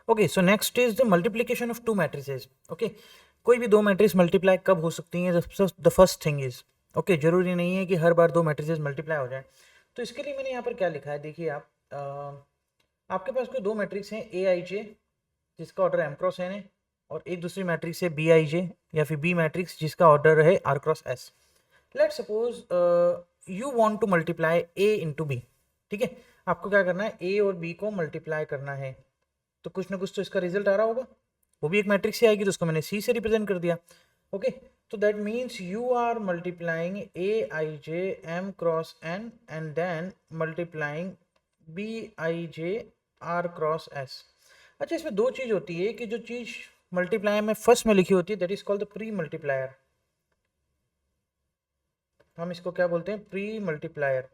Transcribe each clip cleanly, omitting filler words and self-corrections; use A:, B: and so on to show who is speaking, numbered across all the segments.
A: Okay, so next is the multiplication of to matrices. Okay, कोई भी दो matrix multiply कब हो सकती हैं? The first thing is, okay, जरूरी नहीं है कि हर बार दो मैट्रिसेस मल्टीप्लाई हो जाए। तो इसके लिए मैंने यहाँ पर क्या लिखा है, देखिए आप, आपके पास कोई दो मैट्रिक्स हैं ए आई जे, जिसका ऑर्डर एम क्रॉस एन है, और एक दूसरी मैट्रिक्स है बी आई जे या फिर बी मैट्रिक्स जिसका ऑर्डर है R cross S. Let suppose you want to multiply A into B. ठीक है, आपको क्या करना है, ए और बी को मल्टीप्लाई करना है, तो कुछ ना कुछ तो इसका रिजल्ट आ रहा होगा, वो भी एक मैट्रिक्स से आएगी, तो उसको मैंने सी से रिप्रेजेंट कर दिया। ओके, तो that means you are multiplying A I J M cross N and then multiplying B I J R cross S. अच्छा, इसमें दो चीज होती है कि जो चीज मल्टीप्लाई में फर्स्ट में लिखी होती है that is called the pre multiplier. हम इसको क्या बोलते हैं, प्री मल्टीप्लायर,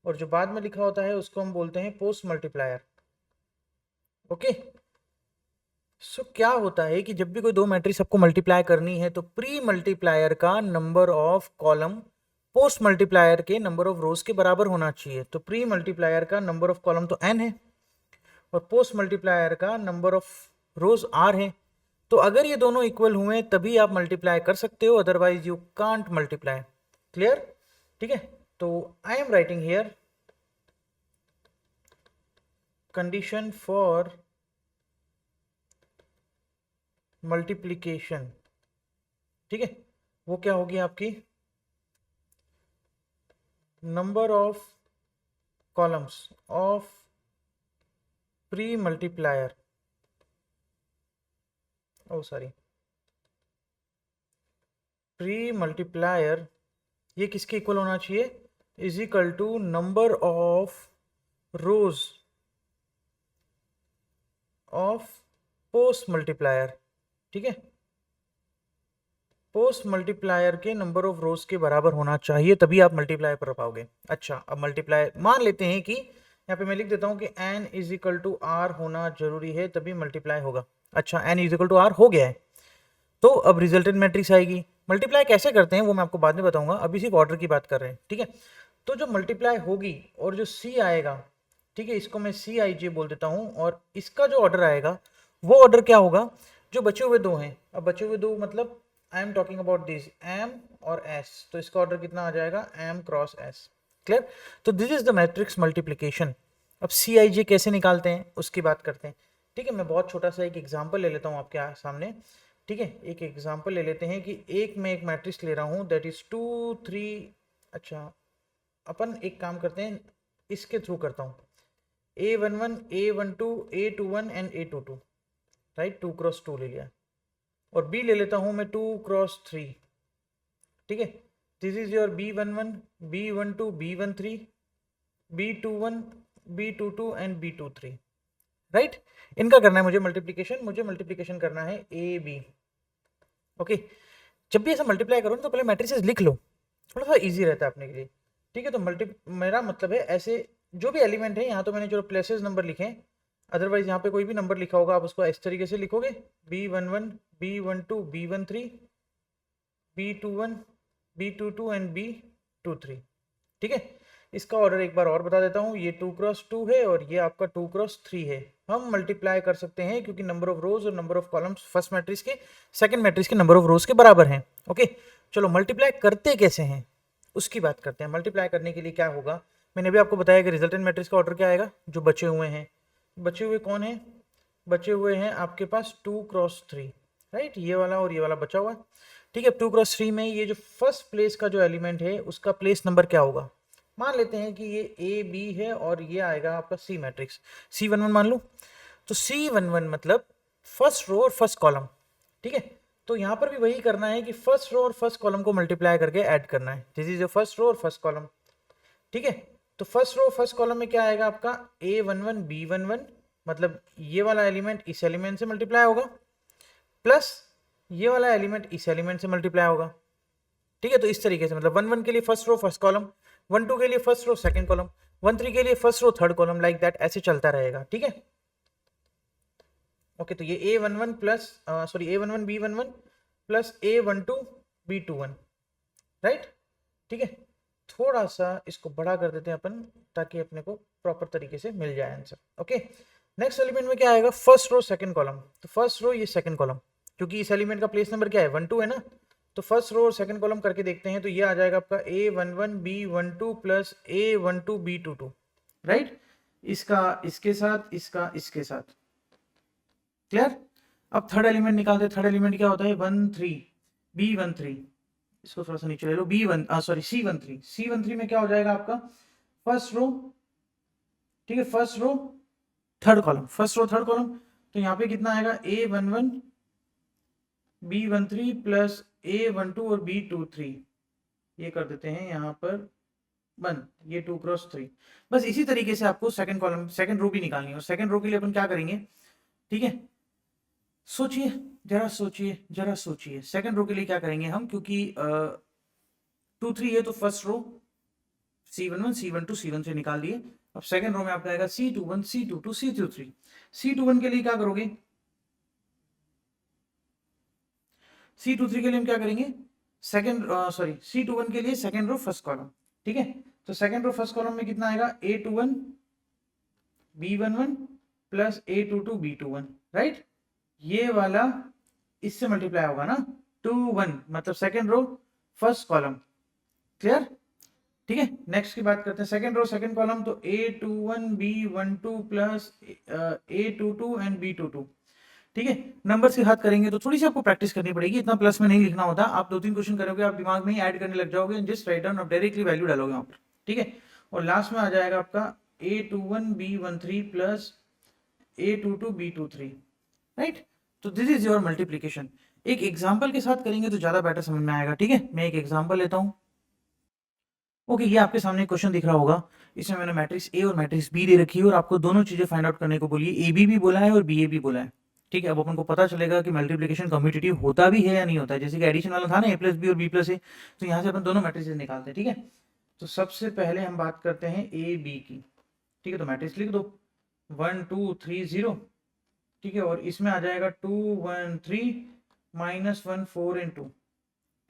A: और जो बाद में लिखा होता है उसको हम बोलते हैं पोस्ट मल्टीप्लायर। ओके, सो क्या होता है कि जब भी कोई दो मैट्रिक्स आपको मल्टीप्लाई करनी है तो प्री मल्टीप्लायर का number of column post multiplier के नंबर ऑफ रोज के बराबर होना चाहिए। तो प्री मल्टीप्लायर का नंबर ऑफ कॉलम तो n है और पोस्ट मल्टीप्लायर का नंबर ऑफ रोज r है। तो अगर ये दोनों इक्वल हुए तभी आप मल्टीप्लाई कर सकते हो, otherwise you can't multiply. Clear? ठीक है, तो I am writing here condition for multiplication. ठीक है, वो क्या होगी आपकी, number of columns of pre multiplier, oh sorry, pre multiplier ये किसके इक्वल होना चाहिए, is equal to number of rows of post multiplier. ठीक है, पोस्ट मल्टीप्लायर के नंबर ऑफ रोज के बराबर होना चाहिए, तभी आप मल्टीप्लाई कर पाओगे। अच्छा, अब मल्टीप्लाई मान लेते हैं कि यहाँ पे मैं लिख देता हूँ कि n is equal to R होना जरूरी है तभी मल्टीप्लाई होगा। अच्छा, n is equal to R हो गया है, तो अब रिजल्टेंट मैट्रिक्स आएगी। मल्टीप्लाई कैसे करते हैं वो मैं आपको बाद में बताऊंगा, अभी सिर्फ ऑर्डर की बात कर रहे हैं। ठीक है, तो जो मल्टीप्लाई होगी और जो सी आएगा, ठीक है, इसको मैं सी आई जे बोल देता हूँ, और इसका जो ऑर्डर आएगा वो ऑर्डर क्या होगा, जो बचे हुए दो हैं, अब बचे हुए दो मतलब I am talking about this M और एस, तो इसका ऑर्डर कितना आ जाएगा, एम क्रॉस एस। क्लियर? तो this is the matrix multiplication. अब सी आई जे कैसे निकालते हैं उसकी बात करते हैं। ठीक है, मैं बहुत छोटा सा एक एग्जाम्पल ले लेता हूँ आपके सामने। ठीक है, एक एग्जाम्पल ले लेते हैं कि एक मैं एक मैट्रिक्स ले रहा हूँ दैट इज 2 3। अच्छा, अपन एक काम करते हैं, इसके थ्रू करता हूँ, A11 A12 A21 and A22, right, 2 cross 2 ले लिया, और B ले लेता हूँ मैं 2 क्रॉस 3। ठीक है, this is your B11 B12 B13 B21 B22 and B23, right. इनका करना है मुझे मल्टीप्लीकेशन, मुझे मल्टीप्लीकेशन करना है ए बी। ओके, जब भी ऐसा मल्टीप्लाई करो ना तो पहले मैट्रिसेस लिख लो, थोड़ा सा इजी रहता है अपने के लिए। ठीक है, तो मेरा मतलब है ऐसे जो भी एलिमेंट है, यहाँ तो मैंने जो प्लेसेस नंबर लिखे हैं, अदरवाइज यहाँ पे कोई भी नंबर लिखा होगा आप उसको इस तरीके से लिखोगे, B11 B12 B13 B21 B22 and B23। ठीक है, इसका ऑर्डर एक बार और बता देता हूँ, ये 2 क्रॉस 2 है और ये आपका 2 क्रॉस 3 है। हम मल्टीप्लाई कर सकते हैं क्योंकि नंबर ऑफ रोज और number of columns first matrix के सेकंड मैट्रिक्स के नंबर ऑफ रोज के बराबर हैं। ओके, चलो मल्टीप्लाई करते कैसे हैं उसकी बात करते हैं। मल्टीप्लाई करने के लिए क्या होगा, मैंने भी आपको बताया कि रिजल्टेंट मैट्रिक्स का ऑर्डर क्या आएगा, जो बचे हुए हैं, बचे हुए कौन है, बचे हुए हैं आपके पास 2 क्रॉस 3, राइट, ये वाला और ये वाला बचा हुआ है। ठीक है, 2 क्रॉस 3 में ये जो फर्स्ट प्लेस का जो एलिमेंट है उसका प्लेस नंबर क्या होगा, मान लेते हैं कि ये ए बी है और ये आएगा आपका सी मैट्रिक्स, C11 मान लो, तो C11 मतलब फर्स्ट रो और फर्स्ट कॉलम। ठीक है, तो यहाँ पर भी वही करना है कि फर्स्ट रो और फर्स्ट कॉलम को मल्टीप्लाई करके ऐड करना है, this is your first row और फर्स्ट कॉलम। ठीक है, तो फर्स्ट रो फर्स्ट कॉलम में क्या आएगा आपका, A11 B11, मतलब ये वाला एलिमेंट इस एलिमेंट से मल्टीप्लाई होगा, प्लस ये वाला एलिमेंट इस एलिमेंट से मल्टीप्लाई होगा। ठीक है, तो इस तरीके से मतलब 1 1 के लिए फर्स्ट रो फर्स्ट कॉलम, 1 2 के लिए फर्स्ट रो सेकंड कॉलम, 1 3 के लिए first row third column, like that, ऐसे चलता रहेगा। ठीक है, ओके, तो ये A11 plus sorry A11 B11 plus A12 B21, right. ठीक है, थोड़ा सा इसको बड़ा कर देते हैं अपन ताकि अपने को प्रॉपर तरीके से मिल जाए आंसर। ओके, नेक्स्ट एलिमेंट में क्या आएगा, फर्स्ट रो सेकंड कॉलम, तो फर्स्ट रो ये सेकंड कॉलम, क्योंकि इस एलिमेंट का प्लेस नंबर क्या है 1 2 है ना, तो फर्स्ट रो और सेकंड कॉलम करके देखते हैं, तो ये आ जाएगा आपका A11 B12 plus A12 B22, right, इसका इसके साथ, इसका इसके साथ, क्लियर। अब थर्ड एलिमेंट निकालते हैं, थर्ड एलिमेंट क्या होता है 13 B13, इसको थोड़ा सा नीचे ले लो, C13 में क्या हो जाएगा आपका फर्स्ट रो, ठीक है, first row third column, first row third column, तो यहाँ पे कितना आएगा A11 B13 प्लस A12 और B23, ये कर देते हैं यहाँ पर बंद, ये 2 क्रॉस 3। बस इसी तरीके से आपको सेकंड कॉलम सेकंड रो भी निकालनी है, और सेकंड रो के लिए अपन क्या करेंगे, ठीक है, सोचिए जरा, सोचिए जरा, सोचिए सेकंड रो के लिए क्या करेंगे हम, क्योंकि 2 3 है तो फर्स्ट रो C11 C12 C13 निकाल दिए। अब सेकंड रो में आपका आएगा C21 C22 C23। C21 के लिए क्या करोगे, C23 के लिए हम क्या करेंगे, सेकंड सॉरी C21 के लिए सेकंड रो फर्स्ट कॉलम, ठीक है, तो सेकंड रो फर्स्ट कॉलम में कितना आएगा A21 B11 plus A22 B21, right, ये वाला इससे मल्टीप्लाई होगा ना 2 1, मतलब second row first column, clear, ठीक है। नेक्स्ट की बात करते हैं, सेकंड रो सेकंड कॉलम, तो A21 B12 plus A22 and B22, ठीक है। नंबर के साथ करेंगे तो थोड़ी सी आपको प्रैक्टिस करनी पड़ेगी, इतना प्लस में नहीं लिखना होता, आप 2 3 क्वेश्चन करोगे आप दिमाग में ही ऐड करने लग जाओगे, जस्ट राइट डाउन, आप डायरेक्टली वैल्यू डालोगे वहां पर, ठीक है, और लास्ट में आ जाएगा आपका A21 B13 plus A22 B23, right, तो दिस इज योर मल्टीप्लीकेशन। एक एग्जाम्पल के साथ करेंगे तो ज्यादा बेटर समझ में आएगा, ठीक है। मैं एक एग्जाम्पल लेता हूँ, ओके, ये आपके सामने क्वेश्चन दिख रहा होगा, इसमें मैंने मैट्रिक्स ए और मैट्रिक्स बी दे रखी है, और आपको दोनों चीजें फाइंड आउट करने को बोली है, ए बी भी बोला है और बी ए भी बोला है, ठीक है। अब अपन को पता चलेगा कि मल्टीप्लिकेशन कम्यूटेटिव होता भी है या नहीं होता है, जैसे कि एडिशन वाला था ना ए प्लस बी और बी प्लस ए, तो यहाँ से अपन दोनों मैट्रिक्स निकालते हैं, ठीक है। तो सबसे पहले हम बात करते हैं ए बी की, ठीक है, तो मैट्रिक्स लिख दो 1 2 3 0, ठीक है, और इसमें आ जाएगा 2 1 3 -1 4 and 2,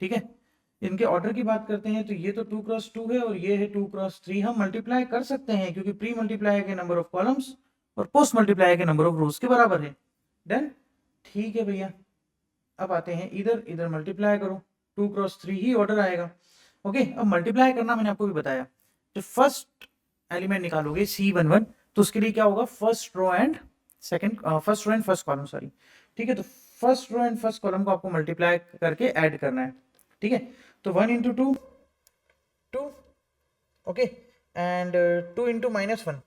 A: ठीक है। इनके ऑर्डर की बात करते हैं तो ये तो 2 क्रॉस 2 है और ये है 2 क्रॉस 3, हम मल्टीप्लाई कर सकते हैं क्योंकि प्री मल्टीप्लाई के नंबर ऑफ कॉलम्स और पोस्ट मल्टीप्लाई के नंबर ऑफ रोज के बराबर है, देन ठीक है भैया। अब आते हैं इधर, इधर मल्टीप्लाई करो, 2 क्रॉस 3 ही ऑर्डर आएगा, ओके। अब मल्टीप्लाई करना मैंने आपको भी बताया, तो फर्स्ट एलिमेंट निकालोगे C11, तो उसके लिए क्या होगा, first row and first column, sorry, ठीक है, तो first row and first column को आपको मल्टीप्लाई करके ऐड करना है, ठीक है। तो 1 इंटू 2 2, ओके, एंड 2 इंटू -1,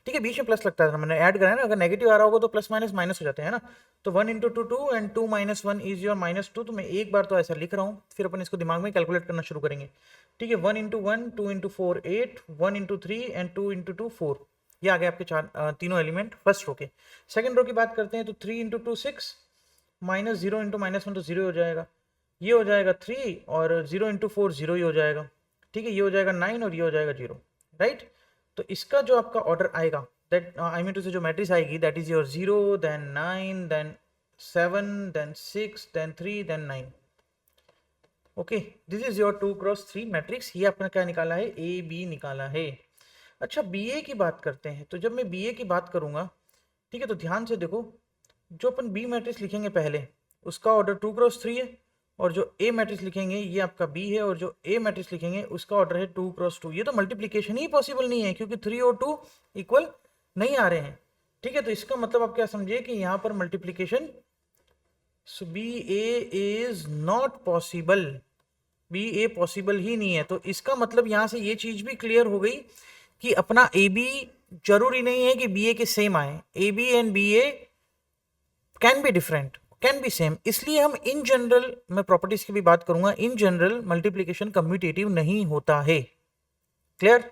A: ठीक है, बीच में प्लस लगता है, मैंने ऐड करा है ना, अगर नेगेटिव आ रहा होगा तो प्लस माइनस माइनस हो जाते हैं ना, तो 1 इंटू 2 2 एंड 2 -1 इज योर -2, तो मैं एक बार तो ऐसा लिख रहा हूँ, फिर अपन इसको दिमाग में कैलकुलेट करना शुरू करेंगे, ठीक है। 1 into 1 2 into 4 8, 1 into 3 and 2 into 2 4, ये आ गए आपके तीनों एलिमेंट फर्स्ट रो के। सेकंड रो की बात करते हैं तो 3 इंटू 2 6, -0 इंटू -1 तो 0 हो जाएगा, ये हो जाएगा 3, और 0 इंटू 4 0 ही हो जाएगा, ठीक है, ये हो जाएगा 9 और ये हो जाएगा 0, राइट। तो इसका जो आपका ऑर्डर आएगा, दैट आई मीन टू से जो मैट्रिक्स आएगी, that is your 0 then 9 then 7 then 6 then 3 then 9, okay, this is your 2 cross 3 matrix. ये आपने क्या निकाला है, ए बी निकाला है। अच्छा, बी ए की बात करते हैं, तो जब मैं बी ए की बात करूंगा, ठीक है, तो ध्यान से देखो, जो अपन बी मैट्रिक्स लिखेंगे पहले, उसका ऑर्डर 2 क्रॉस 3 है, और जो ए मैट्रिक्स लिखेंगे ये आपका बी है, और जो ए मैट्रिक्स लिखेंगे उसका ऑर्डर है 2 क्रॉस 2। ये तो मल्टीप्लिकेशन ही पॉसिबल नहीं है क्योंकि 3 और 2 इक्वल नहीं आ रहे हैं, ठीक है। तो इसका मतलब आप क्या समझिए कि यहाँ पर multiplication, so B A is not possible, B A possible ही नहीं है। तो इसका मतलब यहाँ से ये चीज भी क्लियर हो गई कि अपना ए बी जरूरी नहीं है कि बी ए के सेम आए, A B and B A can be different, can be same. इसलिए हम इन जनरल, मैं प्रॉपर्टीज की भी बात करूंगा, इन जनरल मल्टीप्लिकेशन कम्यूटेटिव नहीं होता है, क्लियर,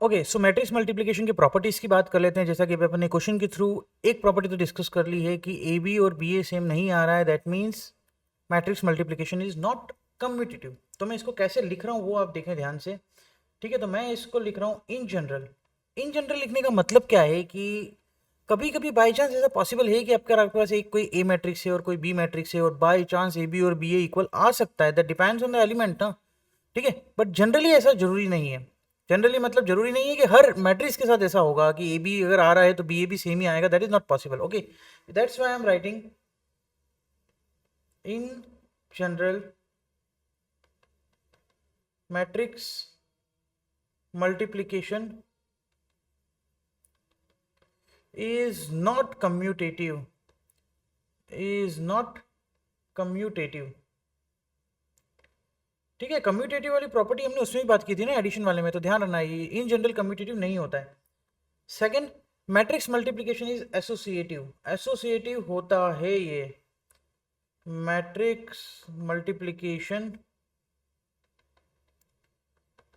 A: ओके। सो मैट्रिक्स मल्टीप्लिकेशन की प्रॉपर्टीज की बात कर लेते हैं। जैसा कि अपने क्वेश्चन के थ्रू एक प्रॉपर्टी तो डिस्कस कर ली है कि ए बी और बी ए सेम नहीं आ रहा है, that means matrix multiplication is not commutative. तो मैं इसको कैसे लिख रहा हूँ वो आप देखें ध्यान से, ठीक है। तो मैं इसको लिख रहा हूँ इन जनरल। इन जनरल लिखने का मतलब क्या है कि कभी कभी बाई चांस ऐसा पॉसिबल है कि आपके पास एक कोई ए मैट्रिक्स है और कोई बी मैट्रिक्स है, और बाई चांस ए बी और बी ए इक्वल आ सकता है, that depends on the element ना, ठीक है। बट जनरली ऐसा जरूरी नहीं है, जनरली मतलब जरूरी नहीं है कि हर मैट्रिक्स के साथ ऐसा होगा कि ए बी अगर आ रहा है तो बी ए भी सेम ही आएगा, that is not possible. Okay, that's why I am writing in general matrix multiplication is not commutative, is not commutative। ठीक है, कम्यूटेटिव वाली प्रॉपर्टी हमने उसमें भी बात की थी ना एडिशन वाले में, तो ध्यान रखना ये इन जनरल कम्यूटेटिव नहीं होता है। Second, matrix multiplication is associative, associative होता है ये। Matrix multiplication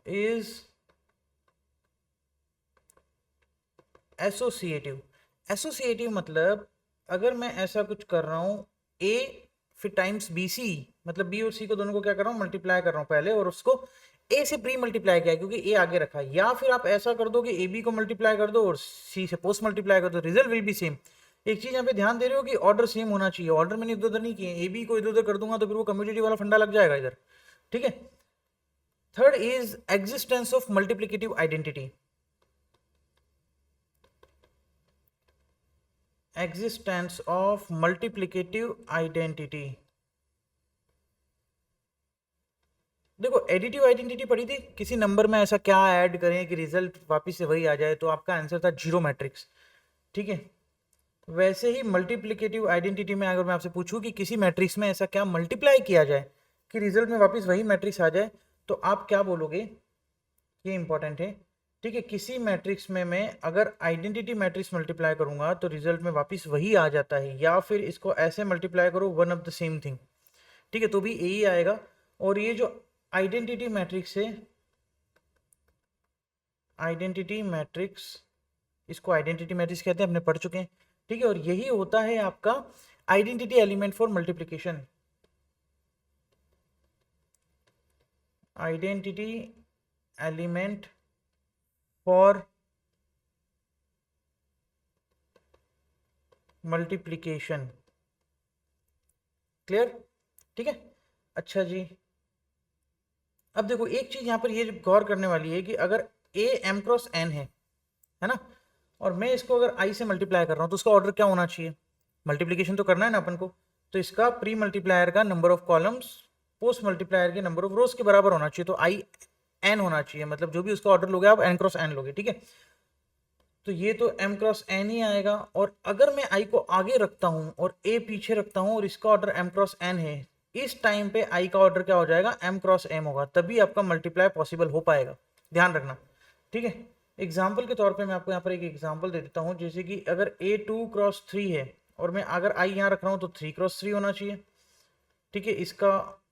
A: is associative. Associative मतलब अगर मैं ऐसा कुछ कर रहा हूं ए फिर टाइम्स बी सी, मतलब बी और सी को दोनों को क्या कर रहा हूं, मल्टीप्लाई कर रहा हूं पहले, और उसको ए से प्री मल्टीप्लाई किया क्योंकि ए आगे रखा है। या फिर आप ऐसा कर दो कि ए बी को मल्टीप्लाई कर दो और सी से पोस्ट मल्टीप्लाई कर दो, रिजल्ट विल बी सेम। एक चीज यहाँ पे ध्यान दे रहे हो कि ऑर्डर सेम होना चाहिए, ऑर्डर मैंने इधर उधर नहीं किए, ए बी को इधर उधर कर दूंगा तो फिर वो कम्यूटेटिव वाला फंडा लग जाएगा इधर। ठीक है। Third is existence of multiplicative identity, existence of multiplicative identity। देखो एडिटिव आइडेंटिटी पढ़ी थी, किसी नंबर में ऐसा क्या ऐड करें कि रिजल्ट वापस से वही आ जाए, तो आपका आंसर था जीरो मैट्रिक्स। ठीक है, वैसे ही मल्टीप्लिकेटिव आइडेंटिटी में अगर मैं आपसे पूछूं कि किसी मैट्रिक्स में ऐसा क्या मल्टीप्लाई किया जाए कि रिजल्ट में वापस वही मैट्रिक्स आ जाए, तो आप क्या बोलोगे, ये इंपॉर्टेंट है। ठीक है, किसी मैट्रिक्स में मैं अगर आइडेंटिटी मैट्रिक्स मल्टीप्लाई करूंगा तो रिजल्ट में वापस वही आ जाता है, या फिर इसको ऐसे मल्टीप्लाई करो one of the same thing, ठीक है, तो भी यही आएगा। और ये जो आइडेंटिटी मैट्रिक्स है, आइडेंटिटी मैट्रिक्स, इसको आइडेंटिटी मैट्रिक्स कहते हैं, हमने पढ़ चुके हैं। ठीक है, और यही होता है आपका identity element for multiplication, identity element for multiplication. Clear? ठीक है, अच्छा जी। अब देखो एक चीज यहां पर ये गौर करने वाली है कि अगर ए एम क्रॉस एन है ना, और मैं इसको अगर आई से मल्टीप्लाई कर रहा हूं तो उसका ऑर्डर क्या होना चाहिए, मल्टीप्लिकेशन तो करना है ना अपन को, तो इसका प्री मल्टीप्लायर का number of columns post multiplier के नंबर ऑफ रोज के बराबर होना चाहिए, तो आई एन होना चाहिए, मतलब जो भी उसका ऑर्डर लोगे आप एन क्रॉस एन लोगे। ठीक है, तो ये तो m क्रॉस एन ही आएगा, और अगर मैं i को आगे रखता हूं और a पीछे रखता हूं और इसका ऑर्डर m क्रॉस n है, इस टाइम पे i का ऑर्डर क्या हो जाएगा, m क्रॉस m होगा, तभी आपका मल्टीप्लाई पॉसिबल हो पाएगा, ध्यान रखना। ठीक है, एग्जाम्पल के तौर पे मैं आपको यहाँ पर एक एग्जाम्पल दे देता हूँ, जैसे कि अगर a 2 क्रॉस 3 है और मैं अगर i यहाँ रख रहा हूँ तो 3 क्रॉस 3 होना चाहिए। ठीक है, इसका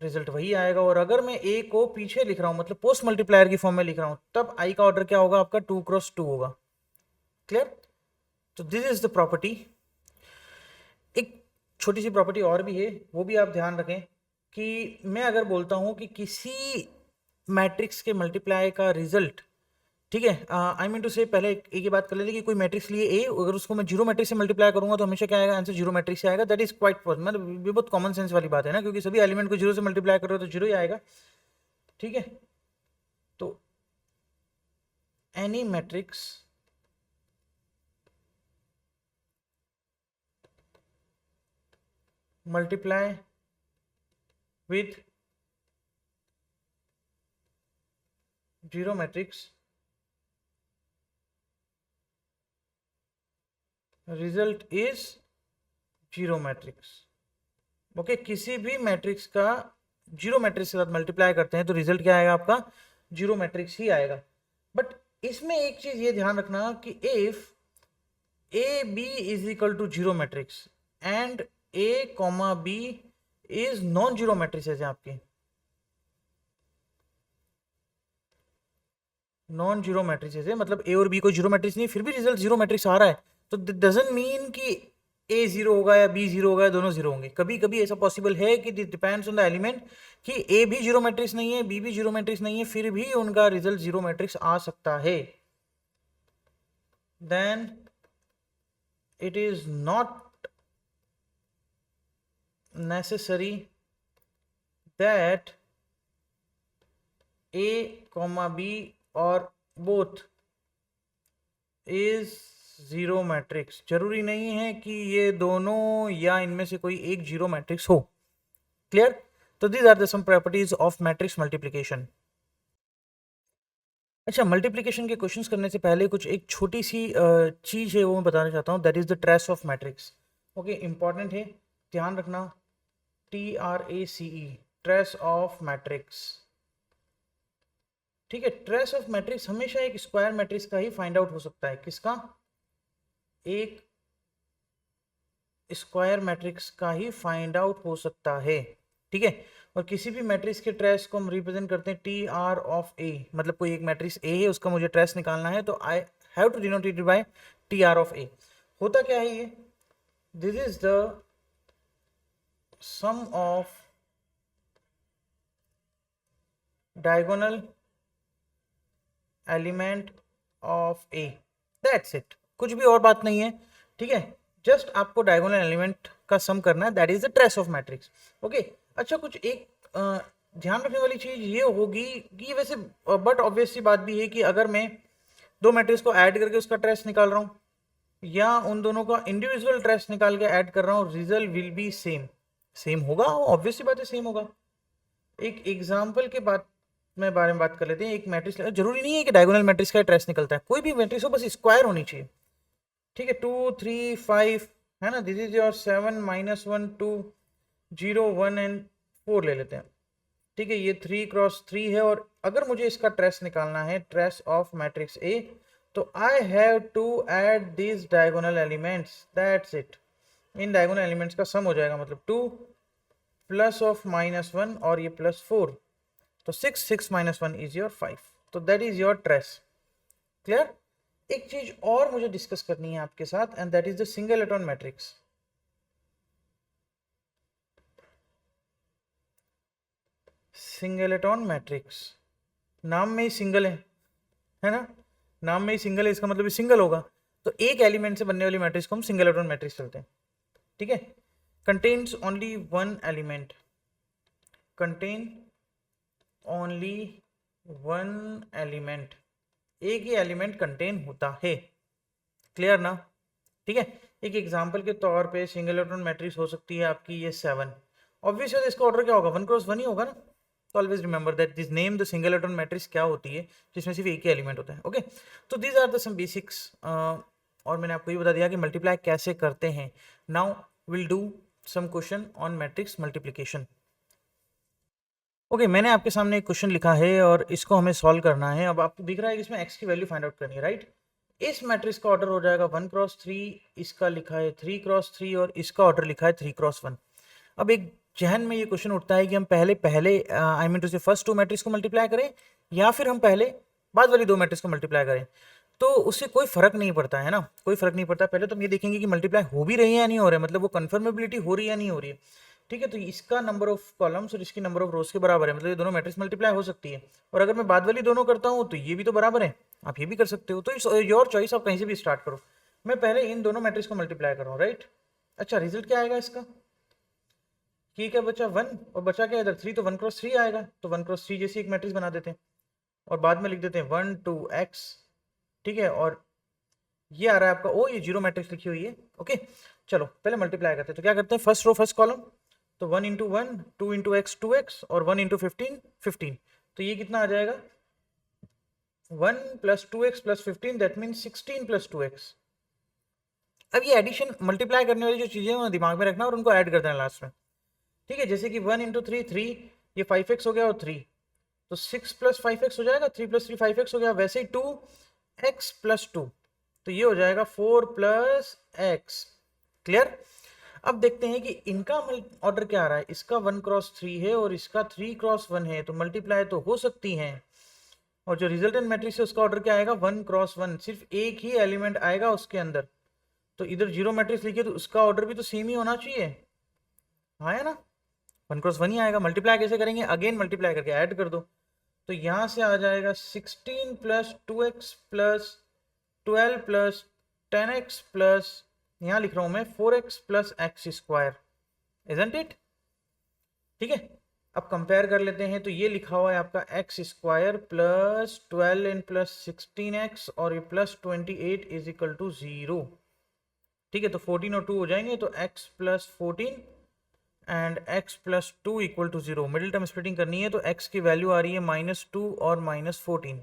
A: रिजल्ट वही आएगा। और अगर मैं a को पीछे लिख रहा हूँ, मतलब पोस्ट मल्टीप्लायर की फॉर्म में लिख रहा हूँ, तब i का ऑर्डर क्या होगा आपका 2 क्रॉस 2 होगा। क्लियर? तो दिस इज द प्रॉपर्टी। एक छोटी सी प्रॉपर्टी और भी है, वो भी आप ध्यान रखें कि मैं अगर बोलता हूं कि किसी मैट्रिक्स के मल्टीप्लाई का रिजल्ट, ठीक है, आई मीन टू से पहले एक ही बात कर लेते कि कोई मैट्रिक्स लिए ए, अगर उसको मैं जीरो मैट्रिक्स से मल्टीप्लाई करूंगा तो हमेशा क्या आएगा, आंसर जीरो मैट्रिक्स से आएगा। दैट इज क्वाइट मतलब ये बहुत कॉमन सेंस वाली बात है ना, क्योंकि सभी एलिमेंट को जीरो से मल्टीप्लाई करो तो जीरो ही आएगा। ठीक है, तो any matrix multiply with zero matrix result is zero matrix. Okay, किसी भी मैट्रिक्स का जीरो मैट्रिक्स के साथ मल्टीप्लाई करते हैं तो रिजल्ट क्या आएगा आपका, जीरो मैट्रिक्स ही आएगा। बट इसमें एक चीज ये ध्यान रखना कि if A B is equal to zero matrix and A comma B is non zero matrix है आपकी, नॉन जीरो मैट्रिक्स है, मतलब ए और बी को जीरो मैट्रिक्स नहीं, फिर भी रिजल्ट जीरो मैट्रिक्स आ रहा है, तो डजंट मीन कि ए जीरो होगा या बी जीरो होगा या दोनों जीरो होंगे। कभी कभी ऐसा पॉसिबल है कि डिपेंड्स ऑन द एलिमेंट कि ए भी जीरो मैट्रिक्स नहीं है, बी भी जीरो मैट्रिक्स नहीं है, फिर भी उनका रिजल्ट जीरो मैट्रिक्स आ सकता है। Then it is not necessary that A comma B और बोथ इज जीरो मैट्रिक्स। जरूरी नहीं है कि ये दोनों या इनमें से कोई एक जीरो मैट्रिक्स हो। क्लियर? तो these are the some properties of matrix multiplication. अच्छा, मल्टीप्लिकेशन के क्वेश्चंस करने से पहले कुछ एक छोटी सी चीज है वो मैं बताना चाहता हूँ, that is the trace of matrix. Okay, important है, ध्यान रखना। TRACE, trace of matrix. ठीक है, ट्रेस ऑफ मैट्रिक्स हमेशा एक स्क्वायर मैट्रिक्स का ही फाइंड आउट हो सकता है। किसका? एक स्क्वायर मैट्रिक्स का ही फाइंड आउट हो सकता है। ठीक है, और किसी भी मैट्रिक्स के ट्रेस को हम रिप्रेजेंट करते हैं TR ऑफ A। मतलब कोई एक मैट्रिक्स A है, उसका मुझे ट्रेस निकालना है, तो I have to denote it by TR of A। होता क्या है ये? This is the sum of diagonal element of A। That's it, कुछ भी और बात नहीं है। ठीक है, जस्ट आपको डायगोनल एलिमेंट का सम करना है, that is the trace of matrix. Okay, अच्छा, कुछ एक ध्यान रखने वाली चीज ये होगी कि वैसे बट ऑब्वियस सी बात भी है कि अगर मैं दो मैट्रिक्स को ऐड करके उसका ट्रेस निकाल रहा हूँ या उन दोनों का इंडिविजुअल ट्रेस निकाल के ऐड कर रहा हूँ, result will be same. Same होगा, ऑब्वियस सी बात है, सेम होगा। एक एग्जाम्पल के बाद में बारे में बात कर लेते हैं। एक मैट्रिक्स, जरूरी नहीं है कि डायगोनल मैट्रिक्स का ट्रेस निकलता है, कोई भी मैट्रिक्स हो, बस स्क्वायर होनी चाहिए। ठीक है, 2 3 5 है ना, दिस इज योर 7 -1 2 0 1 एंड 4 ले लेते हैं। ठीक है, ये 3 क्रॉस 3 है, और अगर मुझे इसका ट्रेस निकालना है, ट्रेस ऑफ मैट्रिक्स A, तो I have to add this diagonal elements, that's it. इन डायगोनल एलिमेंट्स का सम हो जाएगा, मतलब 2 प्लस ऑफ -1 और ये +4, तो 6 6 -1 इज योर 5। तो that is your trace. Clear? एक चीज और मुझे डिस्कस करनी है आपके साथ, and that is the singleton matrix. Singleton matrix, नाम में ही सिंगल है ना, नाम में ही सिंगल है, इसका मतलब सिंगल होगा। तो एक एलिमेंट से बनने वाली मैट्रिक्स को हम सिंगलेटन मैट्रिक्स चलते हैं। ठीक है, contains only one element, contain only one element, एक ही एलिमेंट कंटेन होता है। क्लियर ना? ठीक है, एक एग्जांपल के तौर पे सिंगलेटन मैट्रिक्स हो सकती है आपकी ये 7। ऑब्वियस है, इसका ऑर्डर क्या होगा? 1 क्रॉस 1 ही होगा ना। तो always remember that this name the singleton matrix क्या होती है, जिसमें सिर्फ एक ही एलिमेंट होता है। ओके, तो these are the some basics, और मैंने आपको ये बता दिया कि मल्टीप्लाई कैसे करते हैं। Now will do some question on matrix multiplication. Okay, मैंने आपके सामने एक क्वेश्चन लिखा है और इसको हमें सॉल्व करना है। अब आपको दिख रहा है कि इसमें x की वैल्यू फाइंड आउट करनी है, राइट? इस मैट्रिक्स का ऑर्डर हो जाएगा 1 क्रॉस 3, इसका लिखा है 3 क्रॉस 3, और इसका ऑर्डर लिखा है 3 क्रॉस 1। अब एक जहन में ये क्वेश्चन उठता है कि हम पहले आई मीन टू से फर्स्ट 2 मैट्रिक्स को मल्टीप्लाई करें, या फिर हम पहले बाद वाली 2 मैट्रिक्स को मल्टीप्लाई करें। तो उससे कोई फर्क नहीं पड़ता है ना, कोई फर्क नहीं पड़ता। पहले तो हम ये देखेंगे कि मल्टीप्लाई हो भी रही है या नहीं हो रहा है, मतलब वो कन्फर्मेबिलिटी हो रही है या नहीं हो रही है। ठीक है, तो इसका नंबर ऑफ कॉलम्स और इसकी नंबर ऑफ रोज के बराबर है, मतलब ये दोनों मैट्रिक्स मल्टीप्लाई हो सकती है। और अगर मैं बाद वाली दोनों करता हूँ तो ये भी तो बराबर है, आप ये भी कर सकते हो। तो इट्स योर चॉइस, आप कहीं से भी स्टार्ट करो। मैं पहले इन दोनों मैट्रिक्स को मल्टीप्लाई कर रहा हूँ, राइट? अच्छा, रिजल्ट क्या आएगा इसका? ये क्या बचा? 1, और बचा क्या इधर? 3, तो 1 क्रॉस 3 आएगा। तो 1 क्रॉस 3 जैसी एक मैट्रिक्स बना देते हैं, और बाद में लिख देते हैं 1 2 x। ठीक है, और ये आ रहा है आपका ओ, ये जीरो मैट्रिक्स लिखी हुई है। ओके, चलो पहले मल्टीप्लाई करते हैं। तो क्या करते हैं, फर्स्ट रो फर्स्ट कॉलम, तो 1 इंटू 1, 2 इंटू एक्स 2x, और 1 इंटू 15 15। तो ये कितना आ जाएगा? 1 plus 2x plus 15, that mean 16 plus 2x। अब ये एडिशन मल्टीप्लाई करने वाली जो चीजें हैं दिमाग में रखना और उनको ऐड कर देना लास्ट में। ठीक है, जैसे कि 1 इंटू 3 3, ये 5x हो गया, और 3, तो 6 प्लस 5x हो जाएगा, 3 प्लस 3 5x हो गया। वैसे ही 2x प्लस 2, तो ये हो जाएगा 4 प्लस x। क्लियर? अब देखते हैं कि इनका ऑर्डर क्या आ रहा है। इसका 1 क्रॉस 3 है और इसका 3 क्रॉस 1 है, तो मल्टीप्लाई तो हो सकती है। और जो रिजल्टेंट मैट्रिक्स है उसका ऑर्डर क्या आएगा? 1 क्रॉस 1, सिर्फ एक ही एलिमेंट आएगा उसके अंदर। तो इधर जीरो मैट्रिक्स लिखिए, तो उसका ऑर्डर भी तो सेम ही होना चाहिए, हाँ है ना? 1 क्रॉस 1 ही आएगा। मल्टीप्लाई कैसे करेंगे? अगेन मल्टीप्लाई करके ऐड कर दो। तो यहां से आ जाएगा 16 plus 2x plus 12 plus 10x plus, यहां लिख रहा हूं मैं 4x plus x square, isn't it? ठीक है, अब कंपेयर कर लेते हैं, तो ये लिखा हुआ है आपका x square plus 12 plus 16x और ये प्लस 28 इज इक्वल टू 0। ठीक है, तो 14 और 2 हो जाएंगे, तो x plus 14 and x plus 2 equal to 0। Middle term splitting करनी है, तो x की वैल्यू आ रही है -2 और -14।